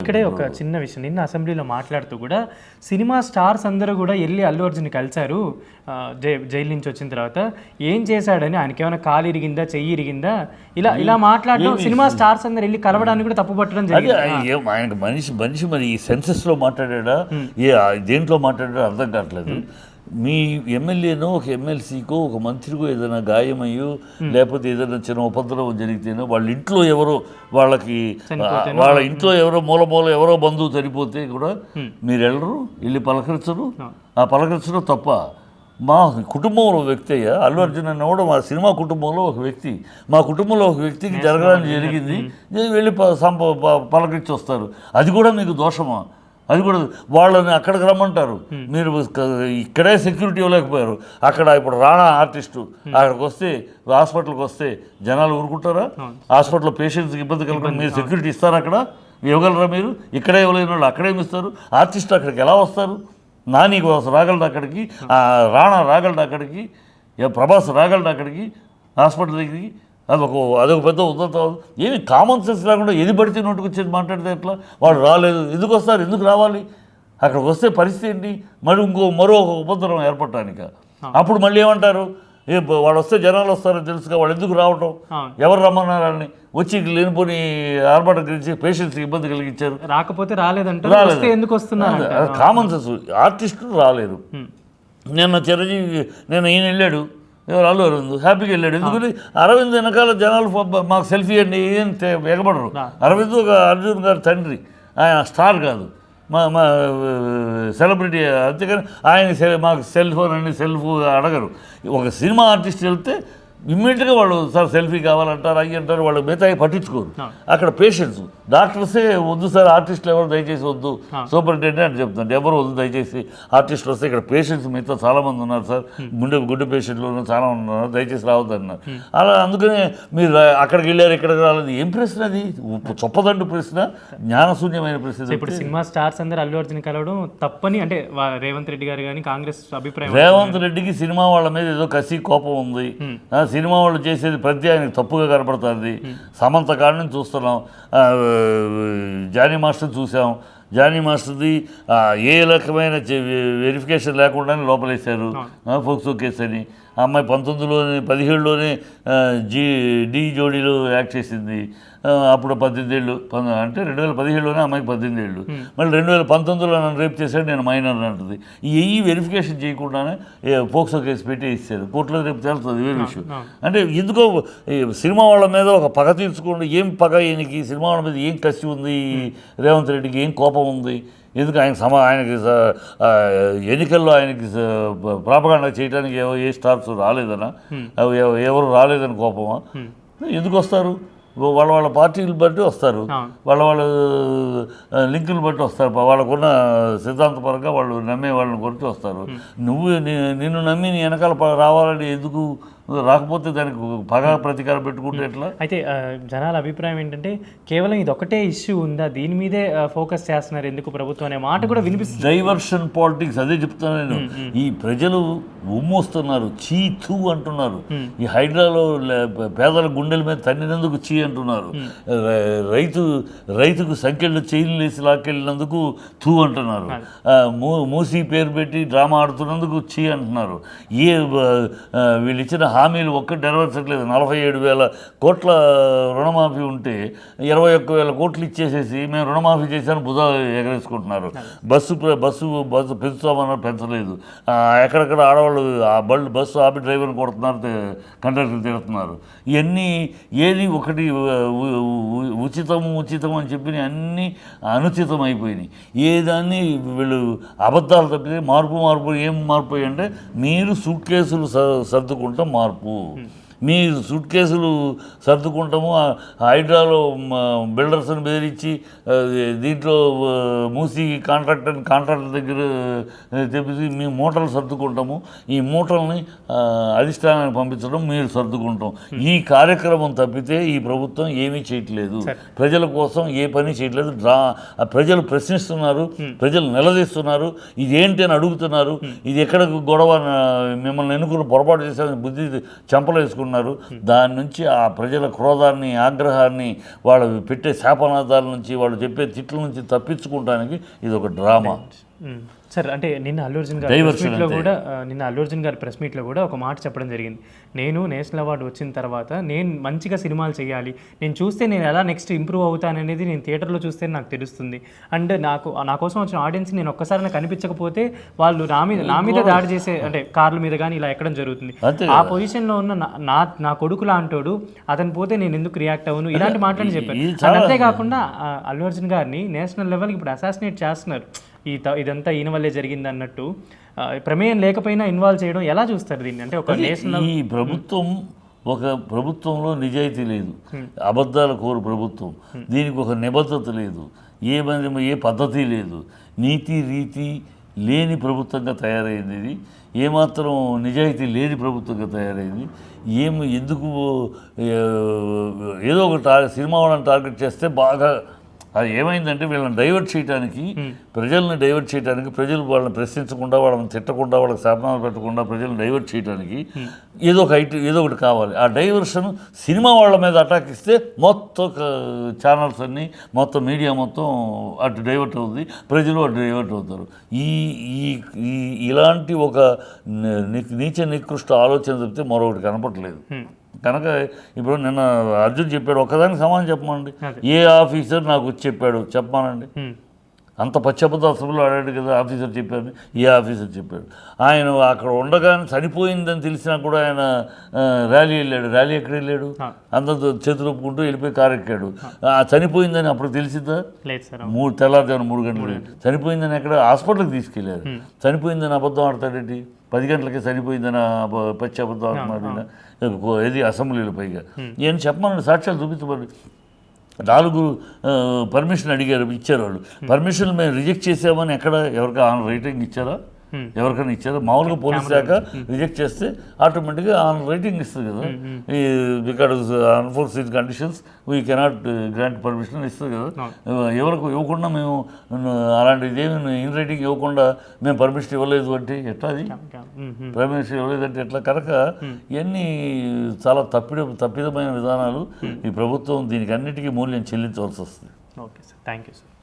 ఇక్కడే ఒక చిన్న విషయం, నిన్న అసెంబ్లీలో మాట్లాడుతూ కూడా సినిమా స్టార్స్ అందరూ కూడా వెళ్ళి అల్లు అర్జున్ని కలిశారు జైలు నుంచి వచ్చిన తర్వాత, ఏం చేశాడని, ఆయనకి ఏమైనా కాలు ఇరిగిందా, చెయ్యి ఇరిగిందా, ఇలా ఇలా మాట్లాడడం, సినిమా స్టార్స్ అందరు వెళ్ళి కలవడానికి కూడా తప్పుపట్టడం జరిగింది. ఆయనకు మనిషి మరి ఈ సెన్సెస్లో మాట్లాడా, దేంట్లో మాట్లాడా అర్థం కావట్లేదు. మీ ఎమ్మెల్యేనో ఒక ఎమ్మెల్సీకో ఒక మంత్రికో ఏదైనా గాయమయ్యో లేకపోతే ఏదైనా చిన్న ఉపద్రవం జరిగితేనో వాళ్ళ ఇంట్లో ఎవరో వాళ్ళ ఇంట్లో ఎవరో మూల ఎవరో బంధువు చనిపోతే కూడా మీరు వెళ్ళరు, వెళ్ళి పలకరించరు. ఆ పలకరించడం తప్ప. మా కుటుంబంలో వ్యక్తి అయ్యా అల్లు అర్జున్ అన్న కూడా మా సినిమా కుటుంబంలో ఒక వ్యక్తి, మా కుటుంబంలో ఒక వ్యక్తికి జరగడానికి జరిగింది, వెళ్ళి పలకరించి వస్తారు. అది కూడా మీకు దోషమా? అది కూడా వాళ్ళని అక్కడికి రమ్మంటారు, మీరు ఇక్కడే సెక్యూరిటీ ఇవ్వలేకపోయారు. అక్కడ ఇప్పుడు రాణా ఆర్టిస్టు అక్కడికి వస్తే, హాస్పిటల్కి వస్తే జనాలు ఊరుకుంటారా? హాస్పిటల్లో పేషెంట్స్కి ఇబ్బంది కలగకుండా మీరు సెక్యూరిటీ ఇస్తారా? అక్కడ ఇవ్వగలరా మీరు? ఇక్కడే ఇవ్వలేని వాళ్ళు అక్కడేమి ఇస్తారు? ఆర్టిస్టు అక్కడికి ఎలా వస్తారు? నాని రాగలడు అక్కడికి, రాణా రాగలడు అక్కడికి, ప్రభాస్ రాగలడు అక్కడికి, హాస్పిటల్ దగ్గరికి. అదొక పెద్ద ఉద్ధతం. ఏమి కామన్ సెన్స్ లేకుండా ఏది పడితే నోటుకు వచ్చేది మాట్లాడితే ఎట్లా? వాడు రాలేదు, ఎందుకు వస్తారు, ఎందుకు రావాలి? అక్కడికి వస్తే పరిస్థితి ఏంటి? మరి మరో ఒక ఉపద్రవం ఏర్పడటానిక. అప్పుడు మళ్ళీ ఏమంటారు, వాడు వస్తే జనాలు వస్తారని తెలుసుగా వాడు ఎందుకు రావటం, ఎవరు రమ్మన్నారని వచ్చి లేనిపోని ఆర్భాటం గురించి పేషెంట్స్కి ఇబ్బంది కలిగించారు. రాకపోతే రాలేదు, ఎందుకు వస్తున్నారు? Common sense. ఆర్టిస్టులు రాలేదు. నిన్న చిరంజీవి ఈయన వెళ్ళాడు, ఎవరు అల్లు అరవింద్ హ్యాపీగా వెళ్ళాడు. ఎందుకని అరవింద్ వెనకాల జనాలు మాకు సెల్ఫీ అండి ఏం ఎగబడరు. అరవింద్ ఒక అర్జున్ గారి తండ్రి, ఆయన స్టార్ కాదు, మా సెలబ్రిటీ. అంతేకాని ఆయన మాకు సెల్ ఫోన్ అండి సెల్ఫ్ అడగరు. ఒక సినిమా ఆర్టిస్ట్ వెళ్తే ఇమ్మీడియట్గా వాళ్ళు సార్ సెల్ఫీ కావాలంటారు, అయ్యి అంటారు. వాళ్ళు మిగతా పట్టించుకోరు. అక్కడ పేషెంట్స్, డాక్టర్సే వద్దు సార్ ఆర్టిస్టులు ఎవరు దయచేసి వద్దు, సూపరింటెండెంట్ అని చెప్తాను, ఎవరు వద్దు దయచేసి ఆర్టిస్టులు వస్తే. ఇక్కడ పేషెంట్స్ మిగతా చాలామంది ఉన్నారు సార్, గుండె పేషెంట్లు చాలా ఉన్నారు, దయచేసి రావద్దు అన్నారు. అలా అందుకనే మీరు అక్కడికి వెళ్ళారు ఇక్కడికి రాలేదు. ఏం ప్రశ్న అది? చొప్పదండు ప్రశ్న, జ్ఞానశూన్యమైన ప్రశ్న. ఇప్పుడు సినిమా స్టార్స్ అందరూ అల్లు అర్జున్ కలవడం తప్పని అంటే రేవంత్ రెడ్డి గారు కానీ కాంగ్రెస్ అభిప్రాయం. రేవంత్ రెడ్డికి సినిమా వాళ్ళ మీద ఏదో కసి కోపం ఉంది. సినిమా వాళ్ళు చేసేది ప్రతి ఆయనకు తప్పుగా కనపడుతుంది. సమంత కాడ నుంచి చూస్తున్నాం, జానీ మాస్టర్ చూసాం. జానీ మాస్టర్ది ఏ రకమైన వెరిఫికేషన్ లేకుండానే లోపలేశారు ఫోక్సో కేసు అని. ఆ అమ్మాయి 17లోనే డి జోడీలో యాక్ట్ చేసింది. అప్పుడు 18 ఏళ్ళు, అంటే 2017లోనే అమ్మాయికి 18 ఏళ్ళు. మళ్ళీ 2019లో నన్ను రేపు చేశాడు, నేను మైనర్ అంటుంది. ఈ వెరిఫికేషన్ చేయకుండానే పోక్సో కేసు పెట్టి ఇచ్చారు. కోర్టులో రేపు తేలుతుంది, వేరే విషయం. అంటే ఎందుకో సినిమా వాళ్ళ మీద ఒక పగ తీర్చుకోండి. ఏం పగ ఈయనకి? సినిమా వాళ్ళ మీద ఏం కసి ఉంది రేవంత్ రెడ్డికి? ఏం కోపం ఉంది? ఎందుకు ఆయనకి ఎన్నికల్లో ఆయనకి ప్రాపగాండా చేయడానికి ఏ స్టార్స్ రాలేదనా, ఎవరు రాలేదని కోపమా? ఎందుకు వస్తారు? వాళ్ళ పార్టీలు బట్టి వస్తారు, వాళ్ళ లింకులు బట్టి వస్తారు, వాళ్ళకున్న సిద్ధాంతపరంగా వాళ్ళు నమ్మే వాళ్ళని కొట్టి వస్తారు. నిన్ను నమ్మి నీ వెనకాల రావాలని ఎందుకు? రాకపోతే దానికి పగ ప్రతీకారం పెట్టుకుంటే ఎట్లా? అయితే జనాల అభిప్రాయం ఏంటంటే కేవలం ఇది ఒకటే ఇష్యూ ఉందా, దీని మీదే ఫోకస్ చేస్తున్నారు ఎందుకు ప్రభుత్వం అనే మాట కూడా వినిపిస్తుంది. డైవర్షన్ పాలిటిక్స్, అదే చెప్తాను నేను. ఈ ప్రజలు ఉమ్మొస్తున్నారు, చీ తూ అంటున్నారు. ఈ హైడ్రాలో పేదల గుండెల మీద తన్నినందుకు చీ అంటున్నారు. రైతుకు సంఖ్యలు చైన్లు వేసి లాక్కెళ్ళినందుకు తూ అంటున్నారు. మూసీ పేరు పెట్టి డ్రామా ఆడుతున్నందుకు చీ అంటున్నారు. వీళ్ళు ఇచ్చిన హామీలు ఒక్కటి నెరవేర్చట్లేదు. 47,000 కోట్ల రుణమాఫీ ఉంటే 21,000 కోట్లు ఇచ్చేసేసి మేము రుణమాఫీ చేశాను భుజాలు ఎగరేసుకుంటున్నారు. బస్సు పెంచుతామన్నారు, పెంచలేదు. ఎక్కడెక్కడ ఆడవాళ్ళు బస్సు ఆపి డ్రైవర్ని కొడుతున్నారు, కండక్టర్ తిడుతున్నారు. ఇవన్నీ ఏది ఒకటి ఉచితం అని చెప్పి అన్నీ అనుచితం అయిపోయినాయి. ఏదాన్ని వీళ్ళు అబద్ధాలు తప్పితే మార్పు ఏం మార్పు అంటే మీరు సూట్ కేసులు సర్దుకుంటాం మార్పు. మీ సూట్ కేసులు సర్దుకుంటాము, హైడ్రాలో బిల్డర్స్ని బెదిరించి దీంట్లో మూసి కాంట్రాక్టర్ దగ్గర తెప్పించి మీ మూటలు సర్దుకుంటాము. ఈ మూటల్ని అధిష్టానానికి పంపించడం మీరు సర్దుకుంటాం. ఈ కార్యక్రమం తప్పితే ఈ ప్రభుత్వం ఏమీ చేయట్లేదు. ప్రజల కోసం ఏ పని చేయట్లేదు. ప్రజలు ప్రశ్నిస్తున్నారు, ప్రజలు నిలదీస్తున్నారు. ఇదేంటి అని అడుగుతున్నారు. ఇది ఎక్కడ గొడవ, మిమ్మల్ని ఎన్నుకుని పొరపాటు చేశారని బుద్ధి చెంపలేసుకుంటున్నారు. పెట్టుకున్నారు. దాని నుంచి ఆ ప్రజల క్రోధాన్ని, ఆగ్రహాన్ని, వాళ్ళు పెట్టే శాపనాదాల నుంచి, వాళ్ళు చెప్పే తిట్ల నుంచి తప్పించుకోవడానికి ఇది ఒక డ్రామా. సార్ అంటే నిన్న అల్లు అర్జున్ గారు ప్రెస్ మీట్లో కూడా అల్లు అర్జున్ గారి ప్రెస్ మీట్లో కూడా ఒక మాట చెప్పడం జరిగింది. నేను నేషనల్ అవార్డు వచ్చిన తర్వాత నేను మంచిగా సినిమాలు చేయాలి, నేను చూస్తే నేను ఎలా నెక్స్ట్ ఇంప్రూవ్ అవుతాననేది నేను థియేటర్లో చూస్తే నాకు తెలుస్తుంది. అండ్ నా కోసం వచ్చిన ఆడియన్స్ నేను ఒక్కసారి నాకు కనిపించకపోతే వాళ్ళు నా మీద దాడి చేసే అంటే కార్ల మీద కానీ ఇలా ఎక్కడం జరుగుతుంది. ఆ పొజిషన్లో ఉన్న నా కొడుకు లాంటోడు అతను పోతే నేను ఎందుకు రియాక్ట్ అవ్వను, ఇలాంటి మాటలు చెప్పాను. అంతేకాకుండా అల్లు అర్జున్ గారిని నేషనల్ లెవెల్కి ఇప్పుడు అసాసినేట్ చేస్తున్నారు. ఇదంతా ఈయన వల్లే జరిగింది అన్నట్టు, ప్రమేయం లేకపోయినా ఇన్వాల్వ్ చేయడం ఎలా చూస్తారు దీన్ని? అంటే ఒక నేషనల్ ఈ ప్రభుత్వంలో నిజాయితీ లేదు, అబద్ధాల కోరు ప్రభుత్వం, దీనికి ఒక నిబద్ధత లేదు, ఏ పద్ధతి లేదు, నీతి రీతి లేని ప్రభుత్వంగా తయారైంది. ఇది ఏమాత్రం నిజాయితీ లేని ప్రభుత్వంగా తయారైంది. ఎందుకు ఏదో ఒక సినిమా వాళ్ళని టార్గెట్ చేస్తే బాగా అది ఏమైందంటే వీళ్ళని డైవర్ట్ చేయడానికి, ప్రజల్ని డైవర్ట్ చేయడానికి, ప్రజలు వాళ్ళని ప్రశ్నించకుండా, వాళ్ళని తిట్టకుండా, వాళ్ళకి శాపనాలు పెట్టకుండా ప్రజలను డైవర్ట్ చేయడానికి ఏదో ఒకటి కావాలి. ఆ డైవర్షన్ సినిమా వాళ్ళ మీద అటాక్ ఇస్తే మొత్తం ఛానల్స్ అన్నీ, మొత్తం మీడియా మొత్తం అటు డైవర్ట్ అవుతుంది, ప్రజలు అటు డైవర్ట్ అవుతారు. ఇలాంటి ఒక నీచ నికృష్ట ఆలోచన చెప్తే మరొకటి కనపడలేదు. కనుక ఇప్పుడు నిన్న అర్జున్ చెప్పాడు, ఒక్కదానికి సమాధానం చెప్పమండి. ఏ ఆఫీసర్ నాకు వచ్చి చెప్పాడు చెప్పమానండి. అంత పశ్చాత్తాపంలో ఆడాడు కదా ఆఫీసర్ చెప్పాడు. ఏ ఆఫీసర్ చెప్పాడు? ఆయన అక్కడ ఉండగానే చనిపోయిందని తెలిసినా కూడా ఆయన ర్యాలీ వెళ్ళాడు. ర్యాలీ ఎక్కడ వెళ్ళాడు? అందరితో చేతులు ఒప్పుకుంటూ వెళ్ళిపోయి కారు ఎక్కాడు. చనిపోయిందని అప్పుడు తెలిసిందా? తెల్లారుజామున 3 గంటలు చనిపోయిందని ఎక్కడ హాస్పిటల్కి తీసుకెళ్ళారు. చనిపోయిందని అబద్ధం ఆడతాడేంటి? 10 గంటలకి చనిపోయిందని పచ్చి అబద్ధం ఆడుతున్నాడు. ఏది అసెంబ్లీలో పైగా ఏం చెప్పమని సాక్ష్యాలు చూపించబడి 4 పర్మిషన్ అడిగారు, ఇచ్చారు వాళ్ళు. పర్మిషన్ మేము రిజెక్ట్ చేసామని ఎవరికి ఆన్ రైటింగ్ ఇచ్చారా? ఎవరికైనా ఇచ్చారా? మామూలుగా పోలీస్ శాఖ రిజెక్ట్ చేస్తే ఆటోమేటిక్గా ఆన్ రైటింగ్ ఇస్తుంది కదా. ఈ because unforced conditions we cannot grant permission ఇస్తుంది కదా. ఎవరికి ఇవ్వకుండా మేము అలాంటిది ఏమి ఇన్ రైటింగ్ ఇవ్వకుండా మేము పర్మిషన్ ఇవ్వలేదు అంటే ఎట్లా? అది పర్మిషన్ ఇవ్వలేదు అంటే ఎట్లా? కనుక ఇవన్నీ చాలా తప్పిదమైన విధానాలు. ఈ ప్రభుత్వం దీనికి అన్నిటికీ మూల్యం చెల్లించవలసి వస్తుంది. Okay sir, thank you sir.